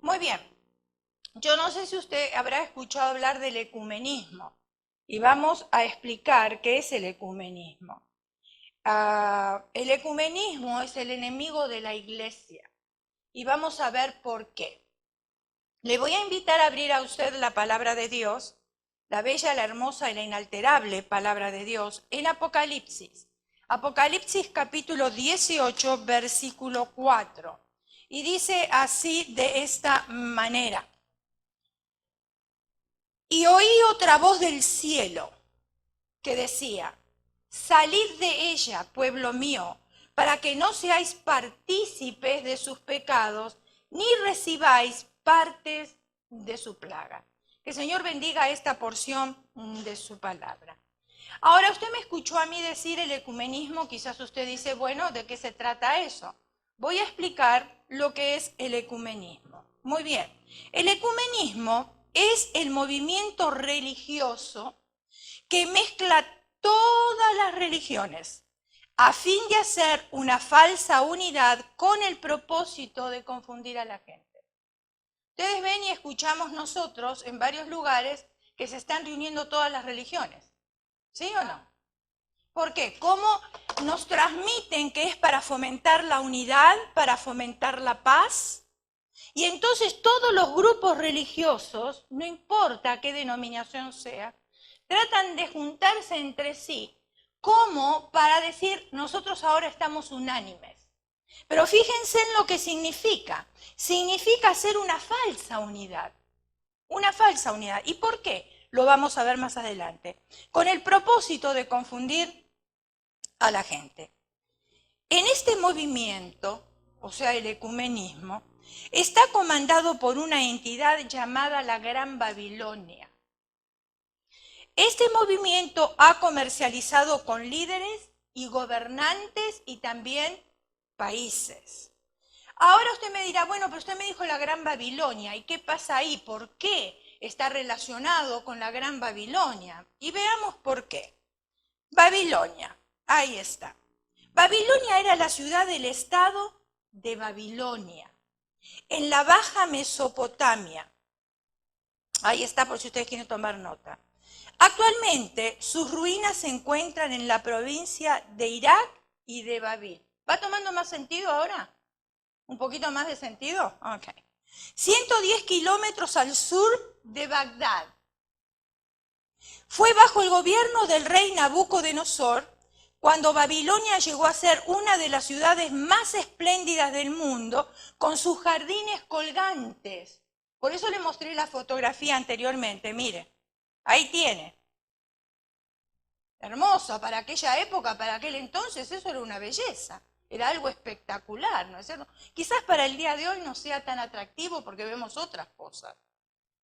Muy bien. Yo no sé si usted habrá escuchado hablar del ecumenismo y vamos a explicar qué es el ecumenismo. El ecumenismo es el enemigo de la iglesia y vamos a ver por qué. Le voy a invitar a abrir a usted la palabra de Dios, la bella, la hermosa y la inalterable palabra de Dios, en Apocalipsis. Apocalipsis capítulo 18, versículo 4. Y dice así de esta manera. Y oí otra voz del cielo que decía, salid de ella, pueblo mío, para que no seáis partícipes de sus pecados, ni recibáis partes de su plaga. Que el Señor bendiga esta porción de su palabra. Ahora, usted me escuchó a mí decir el ecumenismo, quizás usted dice, bueno, ¿de qué se trata eso? Voy a explicar lo que es el ecumenismo. Muy bien, el ecumenismo es el movimiento religioso que mezcla todas las religiones a fin de hacer una falsa unidad con el propósito de confundir a la gente. Ustedes ven y escuchamos nosotros en varios lugares que se están reuniendo todas las religiones. ¿Sí o no? ¿Por qué? ¿Cómo nos transmiten que es para fomentar la unidad, para fomentar la paz? Y entonces todos los grupos religiosos, no importa qué denominación sea, tratan de juntarse entre sí como para decir, nosotros ahora estamos unánimes. Pero fíjense en lo que significa. Significa hacer una falsa unidad. Una falsa unidad. ¿Y por qué? Lo vamos a ver más adelante. Con el propósito de confundir a la gente. En este movimiento, o sea, el ecumenismo, está comandado por una entidad llamada la Gran Babilonia. Este movimiento ha comercializado con líderes y gobernantes y también países. Ahora usted me dirá, bueno, pero usted me dijo la Gran Babilonia, ¿y qué pasa ahí? ¿Por qué está relacionado con la Gran Babilonia? Y veamos por qué. Babilonia, ahí está. Babilonia era la ciudad del estado de Babilonia, en la Baja Mesopotamia. Ahí está por si ustedes quieren tomar nota. Actualmente sus ruinas se encuentran en la provincia de Irak y de Babil. ¿Va tomando más sentido ahora? ¿Un poquito más de sentido? Ok. 110 kilómetros al sur de Bagdad. Fue bajo el gobierno del rey Nabucodonosor cuando Babilonia llegó a ser una de las ciudades más espléndidas del mundo, con sus jardines colgantes. Por eso le mostré la fotografía anteriormente, mire, ahí tiene. Hermoso, para aquella época, para aquel entonces, eso era una belleza. Era algo espectacular, ¿no es cierto? Quizás para el día de hoy no sea tan atractivo porque vemos otras cosas,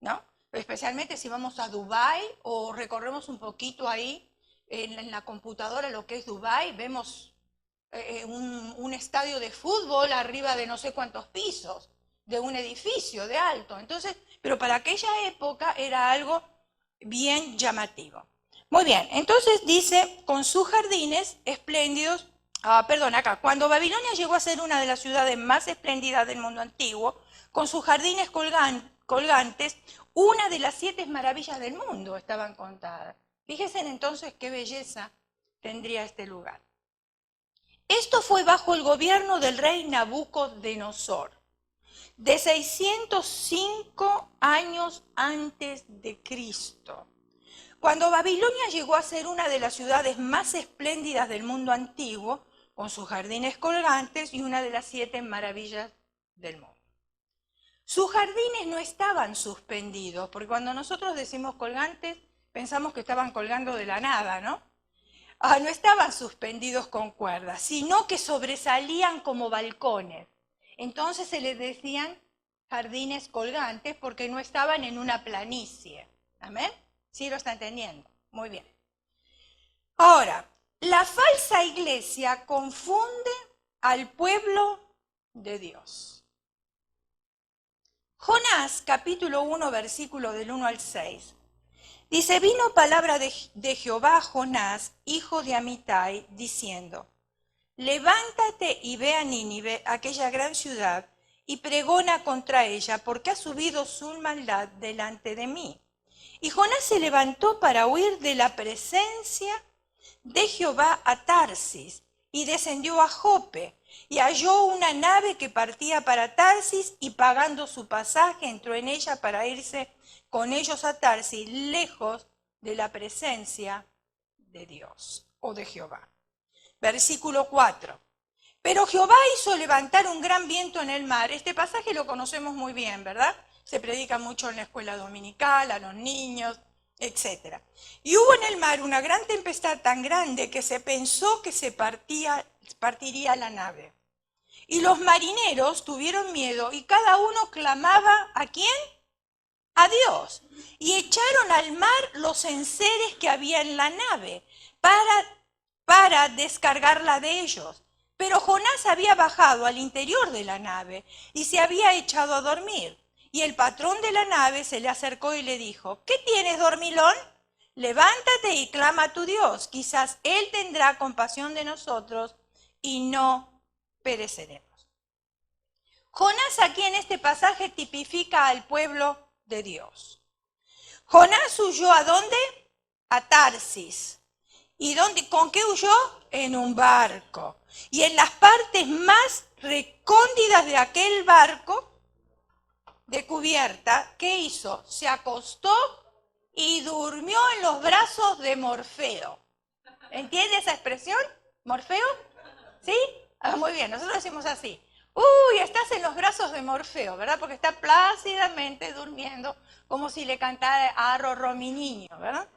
¿no? Especialmente si vamos a Dubái o recorremos un poquito ahí en la computadora lo que es Dubái, vemos un estadio de fútbol arriba de no sé cuántos pisos, de un edificio de alto. Entonces, pero para aquella época era algo bien llamativo. Muy bien, entonces dice, con sus jardines espléndidos, acá, cuando Babilonia llegó a ser una de las ciudades más espléndidas del mundo antiguo, con sus jardines colgantes, una de las 7 maravillas del mundo estaban contadas. Fíjense entonces qué belleza tendría este lugar. Esto fue bajo el gobierno del rey Nabucodonosor, de 605 años antes de Cristo. Cuando Babilonia llegó a ser una de las ciudades más espléndidas del mundo antiguo, con sus jardines colgantes y una de las 7 maravillas del mundo. Sus jardines no estaban suspendidos, porque cuando nosotros decimos colgantes, pensamos que estaban colgando de la nada, ¿no? No estaban suspendidos con cuerdas, sino que sobresalían como balcones. Entonces se les decían jardines colgantes porque no estaban en una planicie. ¿Amén? ¿Sí lo está entendiendo? Muy bien. Ahora, la falsa iglesia confunde al pueblo de Dios. Jonás, capítulo 1, versículo del 1 al 6. Dice, vino palabra de Jehová a Jonás, hijo de Amitai, diciendo, levántate y ve a Nínive, aquella gran ciudad, y pregona contra ella, porque ha subido su maldad delante de mí. Y Jonás se levantó para huir de la presencia de Jehová a Tarsis, y descendió a Jope, y halló una nave que partía para Tarsis, y pagando su pasaje entró en ella para irse con ellos a Tarsis, lejos de la presencia de Dios o de Jehová. Versículo 4. Pero Jehová hizo levantar un gran viento en el mar. Este pasaje lo conocemos muy bien, ¿verdad? Se predica mucho en la escuela dominical, a los niños, etc. Y hubo en el mar una gran tempestad tan grande que se pensó que se partiría la nave. Y los marineros tuvieron miedo y cada uno clamaba, ¿a quién? A Dios. Y echaron al mar los enseres que había en la nave para descargarla de ellos. Pero Jonás había bajado al interior de la nave y se había echado a dormir. Y el patrón de la nave se le acercó y le dijo, ¿qué tienes, dormilón? Levántate y clama a tu Dios, quizás Él tendrá compasión de nosotros y no pereceremos. Jonás aquí en este pasaje tipifica al pueblo de Dios. Jonás huyó ¿a dónde? A Tarsis. ¿Y con qué huyó? En un barco. Y en las partes más recóndidas de aquel barco, de cubierta, ¿qué hizo? Se acostó y durmió en los brazos de Morfeo. ¿Entiende esa expresión? ¿Morfeo? ¿Sí? Muy bien, nosotros decimos así. Uy, estás en los brazos de Morfeo, ¿verdad? Porque está plácidamente durmiendo como si le cantara a Rorró mi niño, ¿verdad?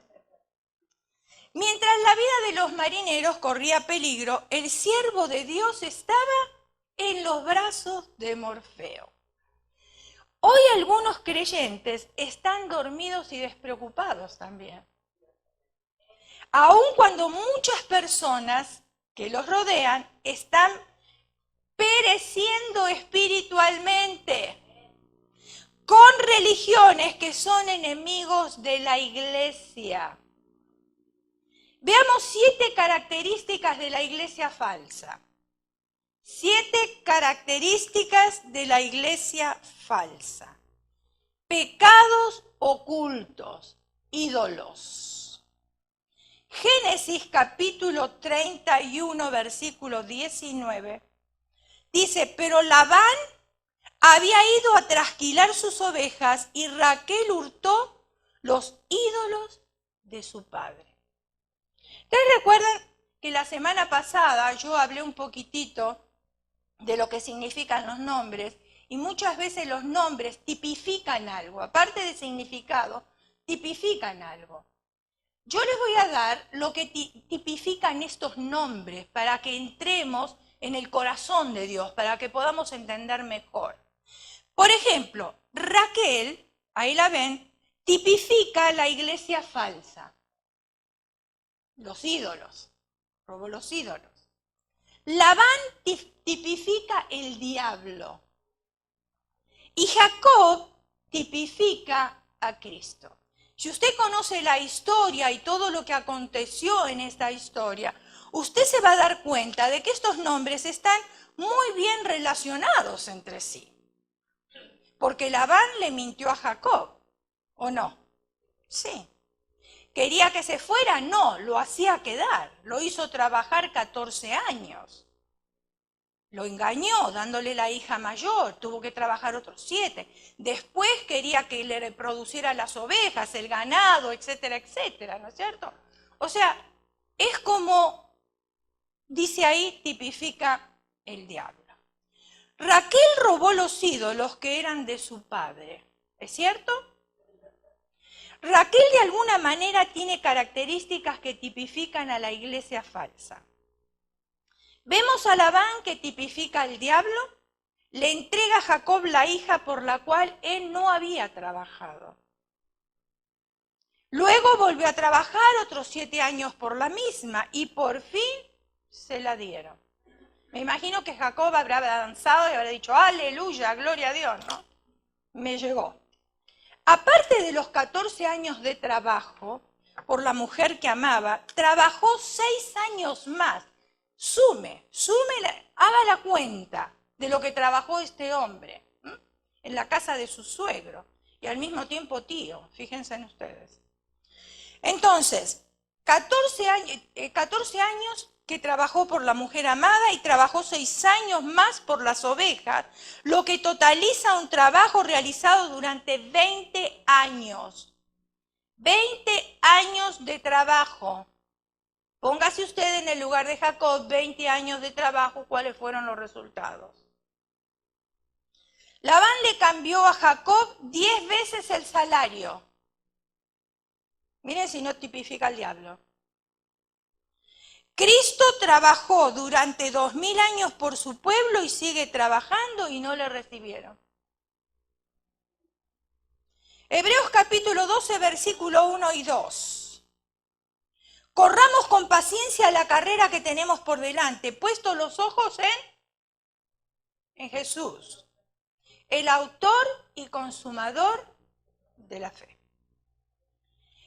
Mientras la vida de los marineros corría peligro, el siervo de Dios estaba en los brazos de Morfeo. Hoy algunos creyentes están dormidos y despreocupados también. Aun cuando muchas personas que los rodean están pereciendo espiritualmente con religiones que son enemigos de la iglesia. Veamos 7 características de la iglesia falsa. 7 características de la iglesia falsa. Pecados ocultos, ídolos. Génesis capítulo 31, versículo 19, dice, pero Labán había ido a trasquilar sus ovejas y Raquel hurtó los ídolos de su padre. ¿Ustedes recuerdan que la semana pasada yo hablé un poquitito de lo que significan los nombres? Y muchas veces los nombres tipifican algo, aparte de significado, tipifican algo. Yo les voy a dar lo que tipifican estos nombres para que entremos en el corazón de Dios, para que podamos entender mejor. Por ejemplo, Raquel, ahí la ven, tipifica la iglesia falsa. Los ídolos, robó los ídolos. Labán tipifica el diablo. Y Jacob tipifica a Cristo. Si usted conoce la historia y todo lo que aconteció en esta historia, usted se va a dar cuenta de que estos nombres están muy bien relacionados entre sí. Porque Labán le mintió a Jacob, ¿o no? Sí. ¿Quería que se fuera? No, lo hacía quedar. Lo hizo trabajar 14 años. Lo engañó dándole la hija mayor, tuvo que trabajar otros 7. Después quería que le reproduciera las ovejas, el ganado, etcétera, etcétera, ¿no es cierto? O sea, es como, dice ahí, tipifica el diablo. Raquel robó los ídolos que eran de su padre, ¿es cierto? Raquel de alguna manera tiene características que tipifican a la iglesia falsa. Vemos a Labán que tipifica al diablo, le entrega a Jacob la hija por la cual él no había trabajado. Luego volvió a trabajar otros 7 años por la misma y por fin se la dieron. Me imagino que Jacob habrá danzado y habrá dicho, aleluya, gloria a Dios, ¿no? Me llegó. Aparte de los 14 años de trabajo por la mujer que amaba, trabajó 6 años más. Haga la cuenta. de lo que trabajó este hombre en la casa de su suegro y al mismo tiempo tío, fíjense en ustedes. Entonces, 14 años que trabajó por la mujer amada y trabajó 6 años más por las ovejas, lo que totaliza un trabajo realizado durante 20 años. 20 años de trabajo. Póngase usted en el lugar de Jacob, 20 años de trabajo, ¿cuáles fueron los resultados? Labán le cambió a Jacob 10 veces el salario. Miren si no tipifica al diablo. Cristo trabajó durante 2000 años por su pueblo y sigue trabajando y no le recibieron. Hebreos capítulo 12, versículo 1 y 2. Corramos con paciencia la carrera que tenemos por delante, puestos los ojos en Jesús, el autor y consumador de la fe.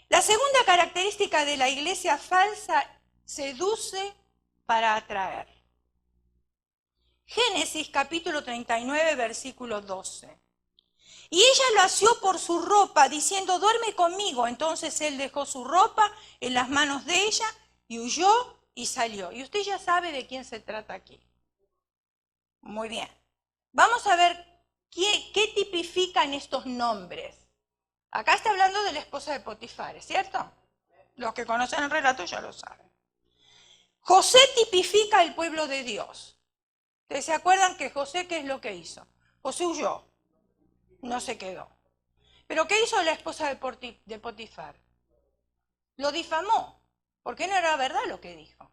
La segunda característica de la iglesia falsa: seduce para atraer. Génesis capítulo 39, versículo 12. Y ella lo asió por su ropa, diciendo, duerme conmigo. Entonces él dejó su ropa en las manos de ella y huyó y salió. Y usted ya sabe de quién se trata aquí. Muy bien. Vamos a ver qué tipifican estos nombres. Acá está hablando de la esposa de Potifar, ¿cierto? Los que conocen el relato ya lo saben. José tipifica el pueblo de Dios. ¿Ustedes se acuerdan que José qué es lo que hizo? José huyó, no se quedó. ¿Pero qué hizo la esposa de Potifar? Lo difamó, porque no era verdad lo que dijo.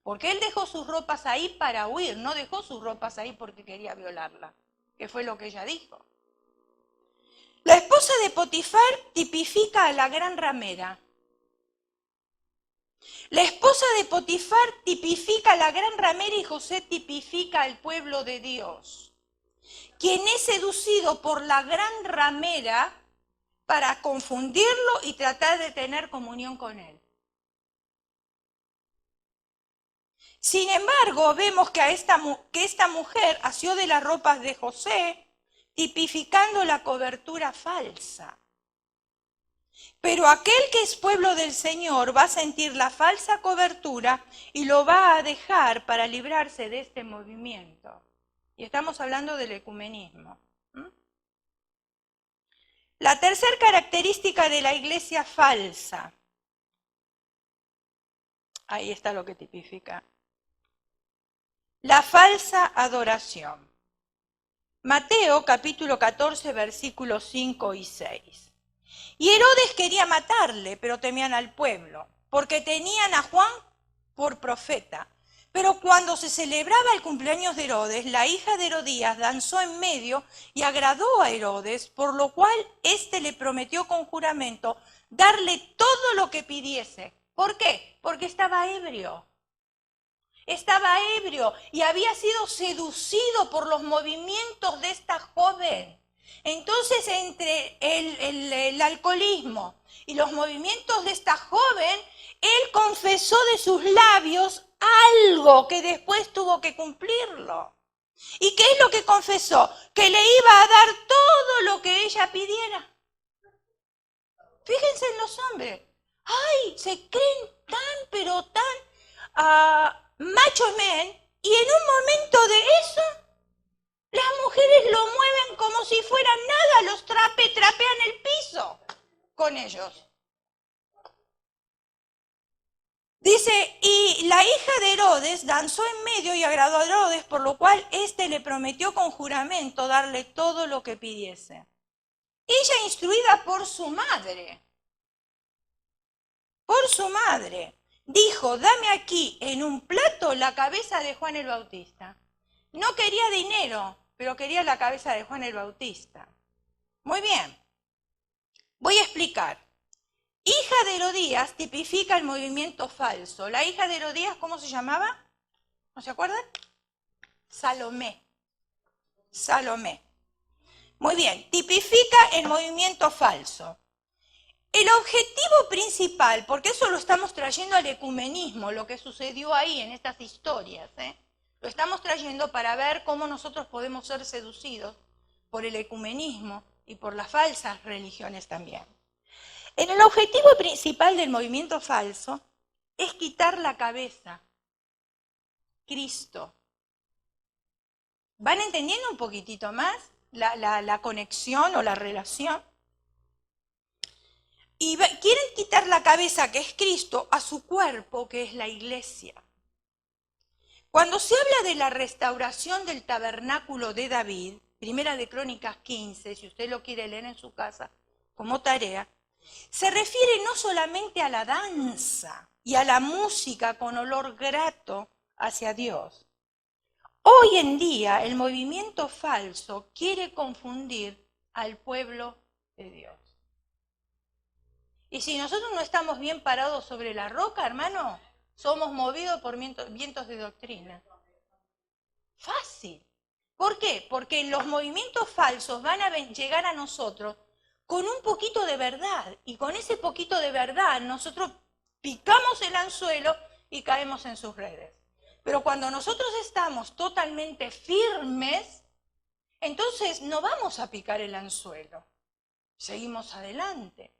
Porque él dejó sus ropas ahí para huir, no dejó sus ropas ahí porque quería violarla, que fue lo que ella dijo. La esposa de Potifar tipifica a la gran ramera. La esposa de Potifar tipifica a la gran ramera y José tipifica al pueblo de Dios, quien es seducido por la gran ramera para confundirlo y tratar de tener comunión con él. Sin embargo, vemos que esta mujer asió de las ropas de José, tipificando la cobertura falsa. Pero aquel que es pueblo del Señor va a sentir la falsa cobertura y lo va a dejar para librarse de este movimiento. Y estamos hablando del ecumenismo. La tercera característica de la iglesia falsa. Ahí está lo que tipifica. La falsa adoración. Mateo capítulo 14, versículos 5 y 6. Y Herodes quería matarle, pero temían al pueblo, porque tenían a Juan por profeta. Pero cuando se celebraba el cumpleaños de Herodes, la hija de Herodías danzó en medio y agradó a Herodes, por lo cual éste le prometió con juramento darle todo lo que pidiese. ¿Por qué? Porque estaba ebrio. Estaba ebrio y había sido seducido por los movimientos de esta joven. Entonces, entre el alcoholismo y los movimientos de esta joven, él confesó de sus labios algo que después tuvo que cumplirlo. ¿Y qué es lo que confesó? Que le iba a dar todo lo que ella pidiera. Fíjense en los hombres. ¡Ay! Se creen tan, pero tan macho men, y en un momento de eso, las mujeres lo mueven como si fueran nada, los trapean el piso con ellos. Dice, y la hija de Herodes danzó en medio y agradó a Herodes, por lo cual éste le prometió con juramento darle todo lo que pidiese. Ella, instruida por su madre, dijo, dame aquí en un plato la cabeza de Juan el Bautista. No quería dinero, pero quería la cabeza de Juan el Bautista. Muy bien, voy a explicar. Hija de Herodías tipifica el movimiento falso. La hija de Herodías, ¿cómo se llamaba? ¿No se acuerdan? Salomé. Muy bien, tipifica el movimiento falso. El objetivo principal, porque eso lo estamos trayendo al ecumenismo, lo que sucedió ahí en estas historias, Lo estamos trayendo para ver cómo nosotros podemos ser seducidos por el ecumenismo y por las falsas religiones también. El objetivo principal del movimiento falso es quitar la cabeza, Cristo. ¿Van entendiendo un poquitito más la conexión o la relación? Y quieren quitar la cabeza, que es Cristo, a su cuerpo, que es la iglesia. Cuando se habla de la restauración del tabernáculo de David, Primera de Crónicas 15, si usted lo quiere leer en su casa como tarea, se refiere no solamente a la danza y a la música con olor grato hacia Dios. Hoy en día el movimiento falso quiere confundir al pueblo de Dios. Y si nosotros no estamos bien parados sobre la roca, hermano, somos movidos por vientos de doctrina. Fácil. ¿Por qué? Porque los movimientos falsos van a llegar a nosotros con un poquito de verdad. Y con ese poquito de verdad nosotros picamos el anzuelo y caemos en sus redes. Pero cuando nosotros estamos totalmente firmes, entonces no vamos a picar el anzuelo. Seguimos adelante.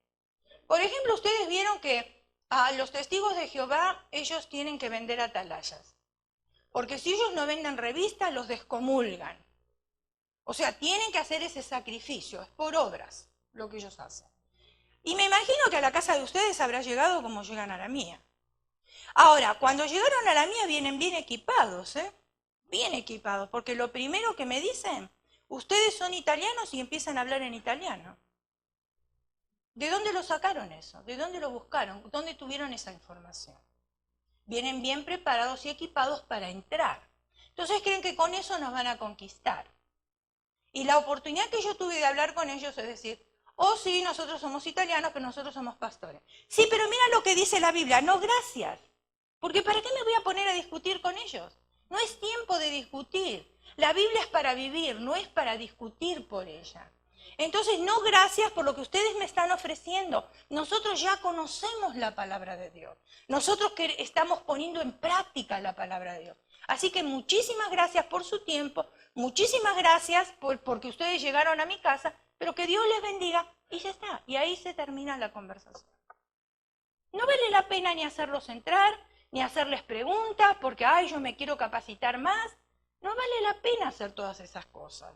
Por ejemplo, ustedes vieron que a los testigos de Jehová, ellos tienen que vender atalayas. Porque si ellos no venden revistas, los descomulgan. O sea, tienen que hacer ese sacrificio, es por obras lo que ellos hacen. Y me imagino que a la casa de ustedes habrá llegado como llegan a la mía. Ahora, cuando llegaron a la mía vienen bien equipados, bien equipados, porque lo primero que me dicen, ustedes son italianos y empiezan a hablar en italiano. ¿De dónde lo sacaron eso? ¿De dónde lo buscaron? ¿Dónde tuvieron esa información? Vienen bien preparados y equipados para entrar. Entonces creen que con eso nos van a conquistar. Y la oportunidad que yo tuve de hablar con ellos es decir, oh sí, nosotros somos italianos, pero nosotros somos pastores. Sí, pero mira lo que dice la Biblia, no gracias. Porque ¿para qué me voy a poner a discutir con ellos? No es tiempo de discutir. La Biblia es para vivir, no es para discutir por ella. Entonces, no gracias por lo que ustedes me están ofreciendo. Nosotros ya conocemos la palabra de Dios. Nosotros estamos poniendo en práctica la palabra de Dios. Así que muchísimas gracias por su tiempo, muchísimas gracias porque ustedes llegaron a mi casa, pero que Dios les bendiga y ya está. Y ahí se termina la conversación. No vale la pena ni hacerlos entrar, ni hacerles preguntas, porque, ay, yo me quiero capacitar más. No vale la pena hacer todas esas cosas.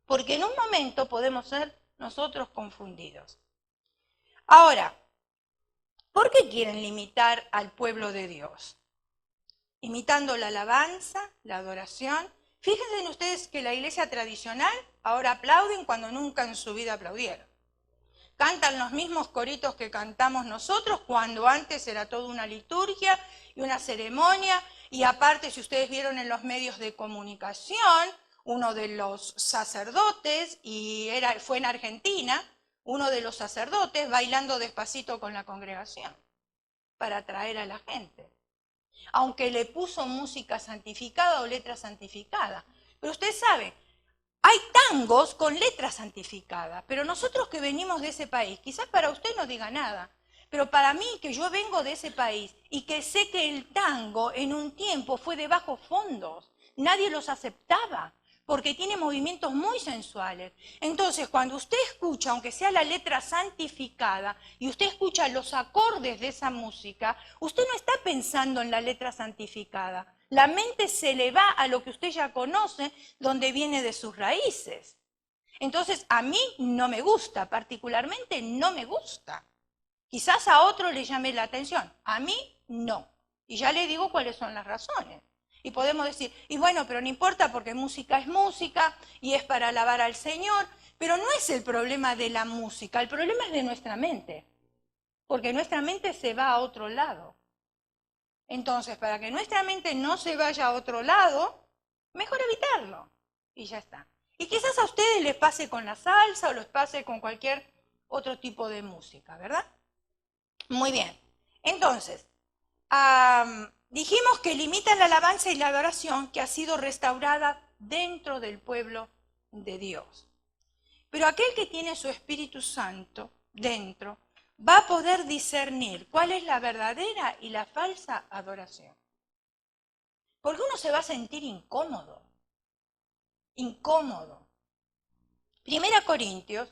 Porque en un momento podemos ser nosotros confundidos. Ahora, ¿por qué quieren limitar al pueblo de Dios? Imitando la alabanza, la adoración. Fíjense en ustedes que la iglesia tradicional ahora aplauden cuando nunca en su vida aplaudieron. Cantan los mismos coritos que cantamos nosotros cuando antes era toda una liturgia y una ceremonia. Y aparte, si ustedes vieron en los medios de comunicación, uno de los sacerdotes, y fue en Argentina, uno de los sacerdotes bailando despacito con la congregación para atraer a la gente. Aunque le puso música santificada o letra santificada. Pero usted sabe, hay tangos con letra santificada, pero nosotros que venimos de ese país, quizás para usted no diga nada, pero para mí que yo vengo de ese país y que sé que el tango en un tiempo fue de bajos fondos, nadie los aceptaba, porque tiene movimientos muy sensuales. Entonces, cuando usted escucha, aunque sea la letra santificada, y usted escucha los acordes de esa música, usted no está pensando en la letra santificada. La mente se le va a lo que usted ya conoce, donde viene de sus raíces. Entonces, a mí no me gusta, particularmente no me gusta. Quizás a otro le llame la atención, a mí no. Y ya le digo cuáles son las razones. Y podemos decir, y bueno, pero no importa porque música es música y es para alabar al Señor, pero no es el problema de la música, el problema es de nuestra mente, porque nuestra mente se va a otro lado. Entonces, para que nuestra mente no se vaya a otro lado, mejor evitarlo y ya está. Y quizás a ustedes les pase con la salsa o les pase con cualquier otro tipo de música, ¿verdad? Muy bien. Entonces, dijimos que limitan la alabanza y la adoración que ha sido restaurada dentro del pueblo de Dios. Pero aquel que tiene su Espíritu Santo dentro va a poder discernir cuál es la verdadera y la falsa adoración. Porque uno se va a sentir incómodo. Incómodo. 1 Corintios,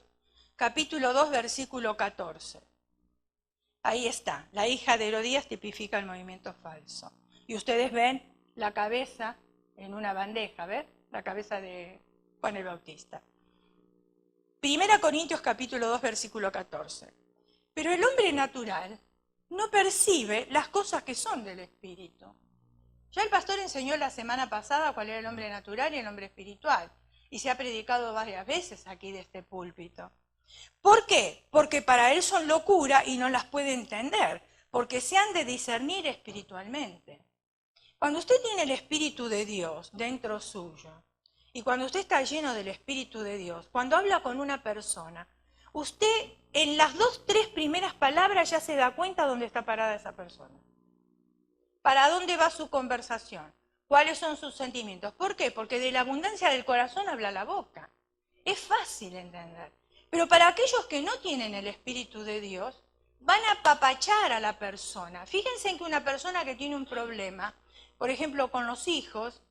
capítulo 2, versículo 14. Ahí está. La hija de Herodías tipifica el movimiento falso. Y ustedes ven la cabeza en una bandeja, ¿ven? La cabeza de Juan el Bautista. 1 Corintios capítulo 2, versículo 14. Pero el hombre natural no percibe las cosas que son del Espíritu. Ya el pastor enseñó la semana pasada cuál era el hombre natural y el hombre espiritual. Y se ha predicado varias veces aquí de este púlpito. ¿Por qué? Porque para él son locura y no las puede entender, porque se han de discernir espiritualmente. Cuando usted tiene el Espíritu de Dios dentro suyo, y cuando usted está lleno del Espíritu de Dios, cuando habla con una persona, usted en las 2, 3 primeras palabras ya se da cuenta dónde está parada esa persona. ¿Para dónde va su conversación? ¿Cuáles son sus sentimientos? ¿Por qué? Porque de la abundancia del corazón habla la boca. Es fácil entender. Pero para aquellos que no tienen el Espíritu de Dios, van a apapachar a la persona. Fíjense en que una persona que tiene un problema, por ejemplo con los hijos,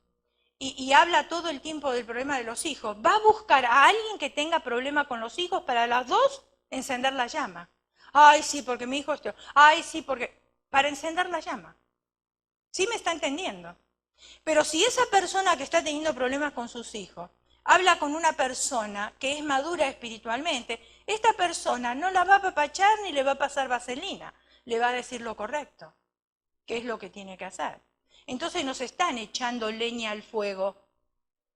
y habla todo el tiempo del problema de los hijos, va a buscar a alguien que tenga problema con los hijos para las dos encender la llama. Ay, sí, porque mi hijo esto. Ay, sí, porque... para encender la llama. ¿Sí me está entendiendo? Pero si esa persona que está teniendo problemas con sus hijos habla con una persona que es madura espiritualmente, esta persona no la va a apapachar ni le va a pasar vaselina, le va a decir lo correcto, qué es lo que tiene que hacer. Entonces nos están echando leña al fuego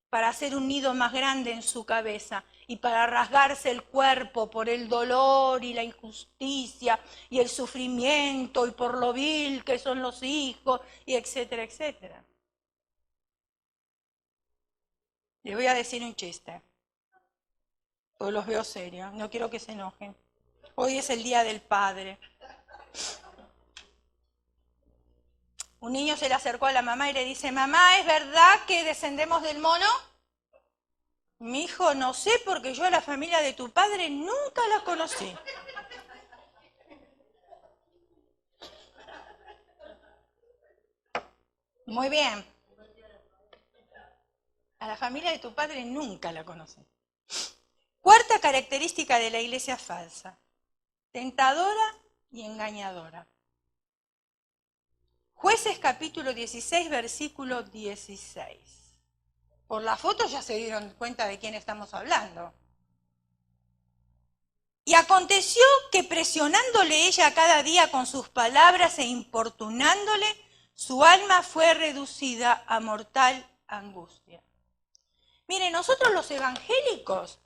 para hacer un nido más grande en su cabeza y para rasgarse el cuerpo por el dolor y la injusticia y el sufrimiento y por lo vil que son los hijos y etcétera, etcétera. Les voy a decir un chiste, porque los veo serios, no quiero que se enojen. Hoy es el Día del Padre. Un niño se le acercó a la mamá y le dice, mamá, ¿es verdad que descendemos del mono? Mi hijo, no sé, porque yo a la familia de tu padre nunca la conocí. Muy bien. A la familia de tu padre nunca la conocí. Cuarta característica de la iglesia falsa. Tentadora y engañadora. Jueces capítulo 16, versículo 16. Por la foto ya se dieron cuenta de quién estamos hablando. Y aconteció que presionándole ella cada día con sus palabras e importunándole, su alma fue reducida a mortal angustia. Mire, nosotros los evangélicos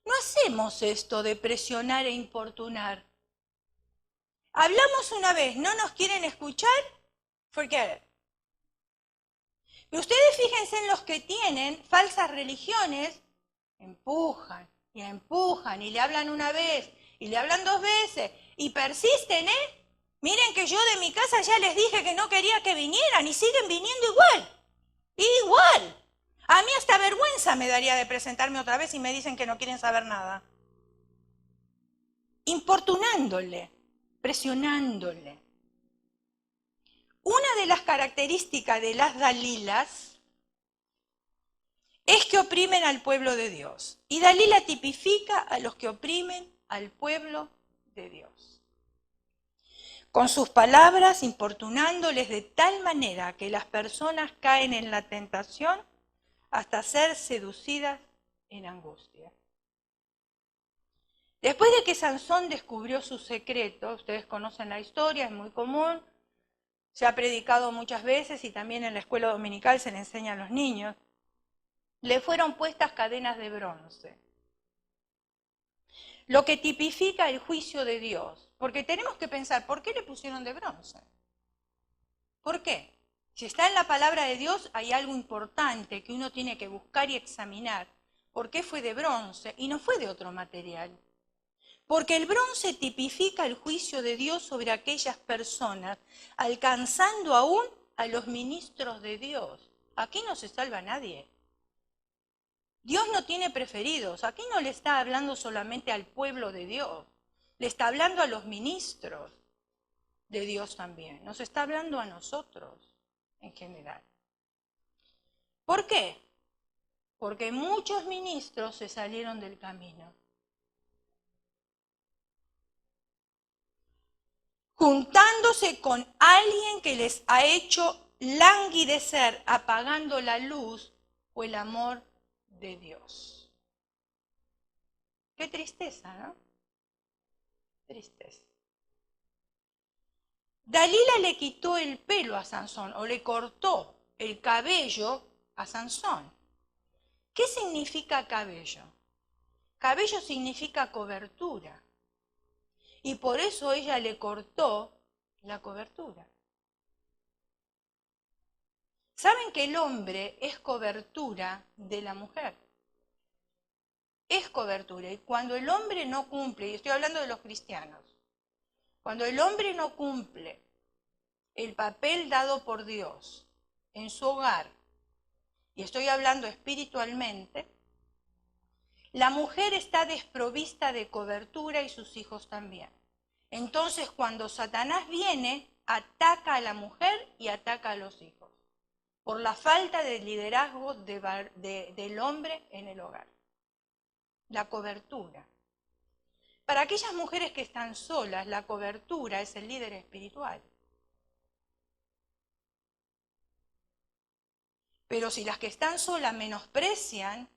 no hacemos esto de presionar e importunar. Hablamos una vez, no nos quieren escuchar, forget it. Pero ustedes fíjense en los que tienen falsas religiones, empujan y le hablan una vez y le hablan 2 veces y persisten, ¿eh? Miren que yo de mi casa ya les dije que no quería que vinieran y siguen viniendo igual. Igual. A mí hasta vergüenza me daría de presentarme otra vez y me dicen que no quieren saber nada. Importunándole, presionándole. Una de las características de las Dalilas es que oprimen al pueblo de Dios. Y Dalila tipifica a los que oprimen al pueblo de Dios. Con sus palabras importunándoles de tal manera que las personas caen en la tentación hasta ser seducidas en angustia. Después de que Sansón descubrió su secreto, ustedes conocen la historia, es muy común, se ha predicado muchas veces y también en la escuela dominical se le enseña a los niños, le fueron puestas cadenas de bronce, lo que tipifica el juicio de Dios, porque tenemos que pensar, ¿por qué le pusieron de bronce? ¿Por qué? Si está en la palabra de Dios hay algo importante que uno tiene que buscar y examinar. ¿Por qué fue de bronce y no fue de otro material? Porque el bronce tipifica el juicio de Dios sobre aquellas personas, alcanzando aún a los ministros de Dios. Aquí no se salva nadie. Dios no tiene preferidos. Aquí no le está hablando solamente al pueblo de Dios. Le está hablando a los ministros de Dios también. Nos está hablando a nosotros en general. ¿Por qué? Porque muchos ministros se salieron del camino. Juntándose con alguien que les ha hecho languidecer, apagando la luz o el amor de Dios. Qué tristeza, ¿no? Tristeza. Dalila le quitó el pelo a Sansón o le cortó el cabello a Sansón. ¿Qué significa cabello? Cabello significa cobertura. Y por eso ella le cortó la cobertura. ¿Saben que el hombre es cobertura de la mujer? Es cobertura. Y cuando el hombre no cumple, y estoy hablando de los cristianos, cuando el hombre no cumple el papel dado por Dios en su hogar, y estoy hablando espiritualmente, la mujer está desprovista de cobertura y sus hijos también. Entonces, cuando Satanás viene, ataca a la mujer y ataca a los hijos, por la falta de liderazgo del hombre en el hogar. La cobertura. Para aquellas mujeres que están solas, la cobertura es el líder espiritual. Pero si las que están solas menosprecian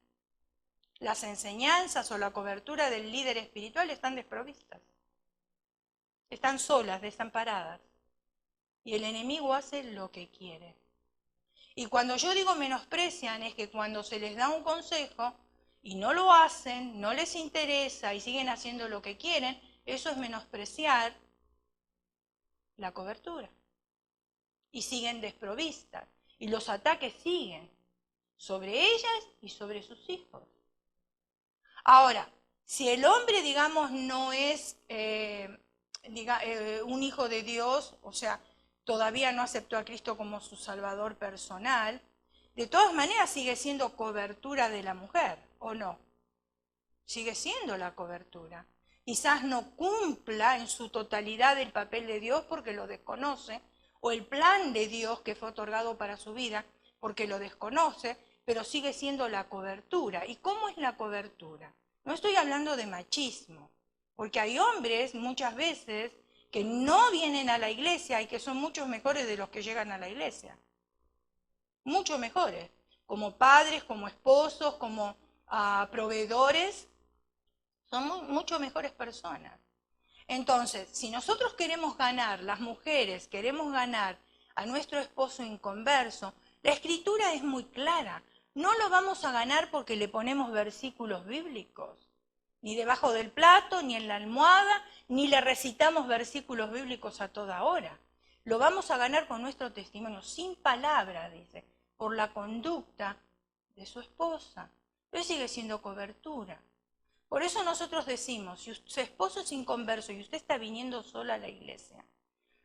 las enseñanzas o la cobertura del líder espiritual, están desprovistas. Están solas, desamparadas. Y el enemigo hace lo que quiere. Y cuando yo digo menosprecian, es que cuando se les da un consejo y no lo hacen, no les interesa y siguen haciendo lo que quieren, eso es menospreciar la cobertura. Y siguen desprovistas. Y los ataques siguen sobre ellas y sobre sus hijos. Ahora, si el hombre, digamos, no es un hijo de Dios, o sea, todavía no aceptó a Cristo como su salvador personal, de todas maneras sigue siendo cobertura de la mujer, ¿o no? Sigue siendo la cobertura. Quizás no cumpla en su totalidad el papel de Dios porque lo desconoce, o el plan de Dios que fue otorgado para su vida porque lo desconoce, pero sigue siendo la cobertura. ¿Y cómo es la cobertura? No estoy hablando de machismo, porque hay hombres muchas veces que no vienen a la iglesia y que son muchos mejores de los que llegan a la iglesia. Mucho mejores, como padres, como esposos, como proveedores, son mucho mejores personas. Entonces, si nosotros queremos ganar, las mujeres queremos ganar a nuestro esposo inconverso, la escritura es muy clara. No lo vamos a ganar porque le ponemos versículos bíblicos, ni debajo del plato, ni en la almohada, ni le recitamos versículos bíblicos a toda hora. Lo vamos a ganar con nuestro testimonio, sin palabra, dice, por la conducta de su esposa. Pero sigue siendo cobertura. Por eso nosotros decimos, si su esposo es inconverso y usted está viniendo sola a la iglesia,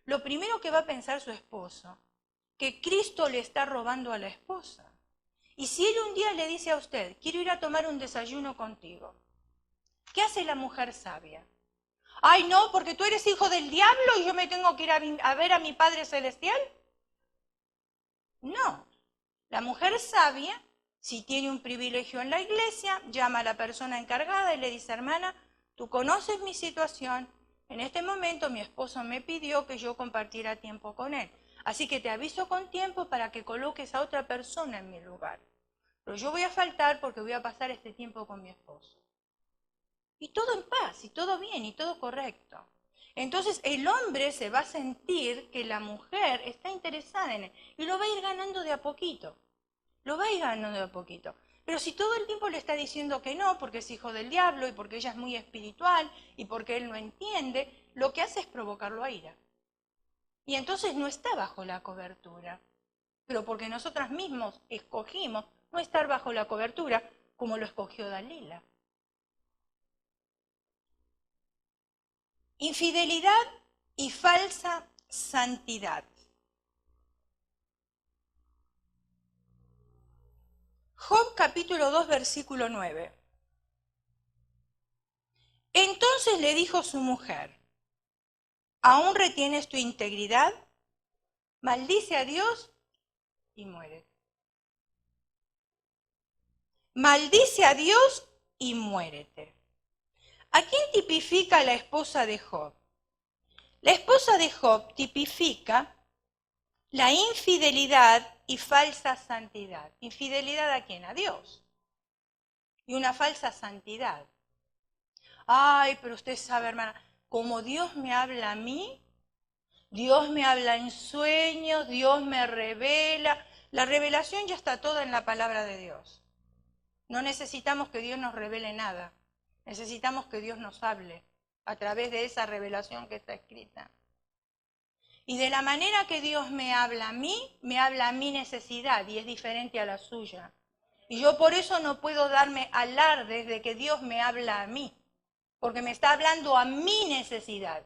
lo primero que va a pensar su esposo, que Cristo le está robando a la esposa. Y si él un día le dice a usted, quiero ir a tomar un desayuno contigo, ¿qué hace la mujer sabia? Ay, no, porque tú eres hijo del diablo y yo me tengo que ir a ver a mi Padre Celestial. No, la mujer sabia, si tiene un privilegio en la iglesia, llama a la persona encargada y le dice, hermana, tú conoces mi situación, en este momento mi esposo me pidió que yo compartiera tiempo con él. Así que te aviso con tiempo para que coloques a otra persona en mi lugar. Pero yo voy a faltar porque voy a pasar este tiempo con mi esposo. Y todo en paz, y todo bien, y todo correcto. Entonces el hombre se va a sentir que la mujer está interesada en él y lo va a ir ganando de a poquito. Lo va a ir ganando de a poquito. Pero si todo el tiempo le está diciendo que no, porque es hijo del diablo y porque ella es muy espiritual y porque él no entiende, lo que hace es provocarlo a ira. Y entonces no está bajo la cobertura. Pero porque nosotras mismos escogimos no estar bajo la cobertura como lo escogió Dalila. Infidelidad y falsa santidad. Job capítulo 2 versículo 9. Entonces le dijo su mujer, ¿aún retienes tu integridad? Maldice a Dios y muere. maldice a Dios y muérete. ¿A quién tipifica la esposa de Job? La esposa de Job tipifica la infidelidad y falsa santidad. ¿Infidelidad a quién? A Dios. Y una falsa santidad. Ay, pero usted sabe, hermana, como Dios me habla a mí, Dios me habla en sueños, Dios me revela. La revelación ya está toda en la palabra de Dios. No necesitamos que Dios nos revele nada. Necesitamos que Dios nos hable a través de esa revelación que está escrita. Y de la manera que Dios me habla a mi necesidad y es diferente a la suya. Y yo por eso no puedo darme alardes de que Dios me habla a mí, porque me está hablando a mi necesidad.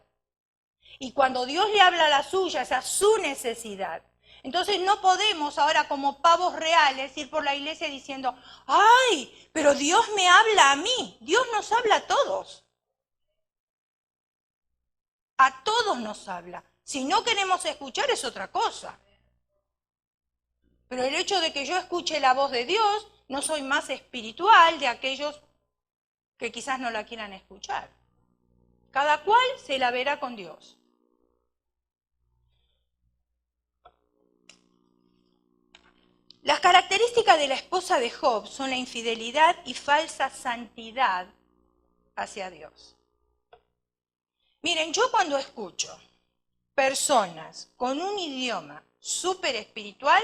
Y cuando Dios le habla a la suya, es a su necesidad. Entonces no podemos ahora como pavos reales ir por la iglesia diciendo, ¡ay, pero Dios me habla a mí! Dios nos habla a todos. A todos nos habla. Si no queremos escuchar es otra cosa. Pero el hecho de que yo escuche la voz de Dios, no soy más espiritual de aquellos que quizás no la quieran escuchar. Cada cual se la verá con Dios. Las características de la esposa de Job son la infidelidad y falsa santidad hacia Dios. Miren, yo cuando escucho personas con un idioma súper espiritual,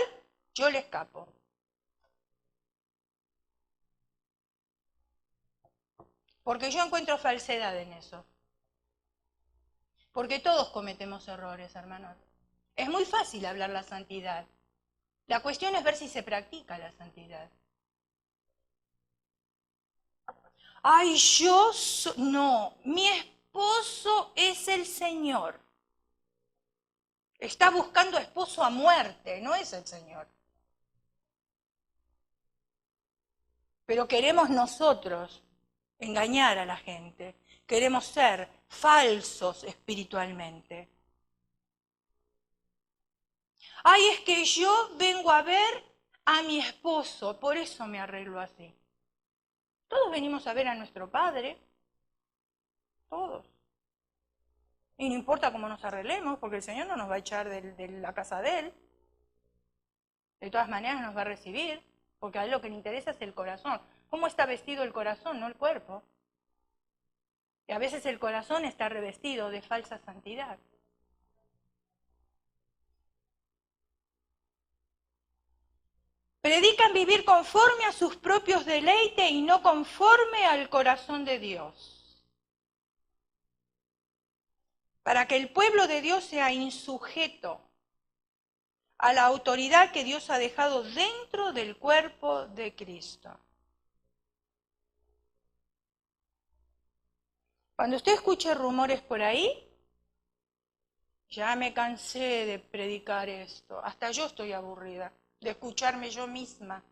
yo le escapo. Porque yo encuentro falsedad en eso. Porque todos cometemos errores, hermanos. Es muy fácil hablar la santidad. La cuestión es ver si se practica la santidad. Ay, no, mi esposo es el Señor. Está buscando esposo a muerte, no es el Señor. Pero queremos nosotros engañar a la gente. Queremos ser falsos espiritualmente. Ay, es que yo vengo a ver a mi esposo, por eso me arreglo así. Todos venimos a ver a nuestro Padre, todos. Y no importa cómo nos arreglemos, porque el Señor no nos va a echar de la casa de Él. De todas maneras nos va a recibir, porque a Él lo que le interesa es el corazón. ¿Cómo está vestido el corazón, no el cuerpo? Y a veces el corazón está revestido de falsa santidad. Predican vivir conforme a sus propios deleites y no conforme al corazón de Dios. Para que el pueblo de Dios sea insujeto a la autoridad que Dios ha dejado dentro del cuerpo de Cristo. Cuando usted escuche rumores por ahí, ya me cansé de predicar esto. Hasta yo estoy aburrida de escucharme yo misma.